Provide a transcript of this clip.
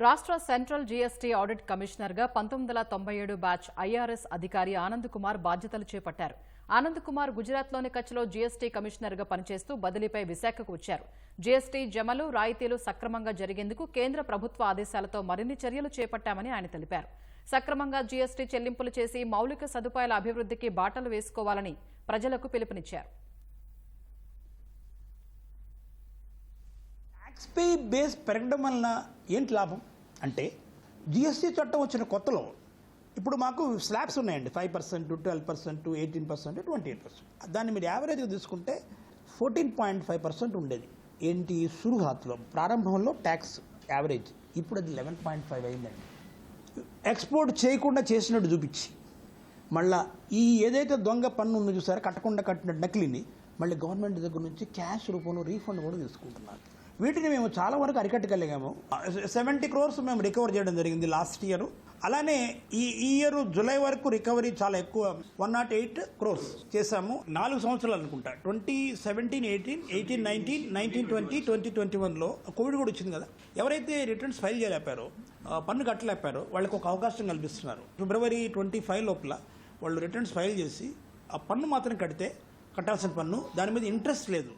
రాష్ట్ర central GST audit కమిషనర్గా 1997 batch IRS అధికారి ఆనంద్ కుమార్ బాధ్యతలు చేపట్టారు. ఆనంద్ కుమార్ గుజరాత్లోని కచ్లో జీఎస్టీ కమిషనర్గా పనిచేస్తూ బదిలీపై విశాఖకు వచ్చారు. జీఎస్టీ జమలు, రాయితీలు సక్రమంగా జరిగేందుకు కేంద్ర ప్రభుత్వ ఆదేశాలతో మరిన్ని చర్యలు చేపట్టామని ఆయన తెలిపారు. సక్రమంగా జీఎస్టీ చెల్లింపులు చేసి మౌలిక సదుపాయాల అభివృద్ధికి బాటలు వేసుకోవాలని ప్రజలకు పిలుపునిచ్చారు. ట్యాక్స్ పే బేస్ పెరగడం వలన ఏంటి లాభం అంటే, జిఎస్టీ చట్టం వచ్చిన కొత్తలో ఇప్పుడు మాకు స్లాబ్స్ ఉన్నాయండి. 5%, 12%, 18%, 28%. దాన్ని మీరు యావరేజ్గా తీసుకుంటే 14.5% ఉండేది. ఏంటి సురుహాత్లో ప్రారంభంలో ట్యాక్స్ యావరేజ్, ఇప్పుడు అది 11.5 అయిందండి. ఎక్స్పోర్ట్ చేయకుండా చేసినట్టు చూపించి మళ్ళీ ఈ ఏదైతే దొంగ పన్ను ఉందో చూసారో, కట్టకుండా కట్టిన నకిలీని మళ్ళీ గవర్నమెంట్ దగ్గర నుంచి క్యాష్ రూపంలో రీఫండ్ కూడా తీసుకుంటున్నారు. వీటిని మేము చాలా వరకు అరికట్టగలిగాము. 70 crores మేము రికవర్ చేయడం జరిగింది లాస్ట్ ఇయర్. అలానే ఈ ఇయర్ జూలై వరకు రికవరీ చాలా ఎక్కువ, 108 crores చేశాము. 4 సంవత్సరాలు అనుకుంటా, 2017, 18, 19, 20, 2021లో కోవిడ్ కూడా వచ్చింది కదా. ఎవరైతే రిటర్న్స్ ఫైల్ చేయలేపారో, పన్ను కట్టలేపారో వాళ్ళకి ఒక అవకాశం కల్పిస్తున్నారు. February 25 లోపల వాళ్ళు రిటర్న్స్ ఫైల్ చేసి ఆ పన్ను మాత్రం కట్టాల్సిన పన్ను, దాని మీద ఇంట్రెస్ట్ లేదు.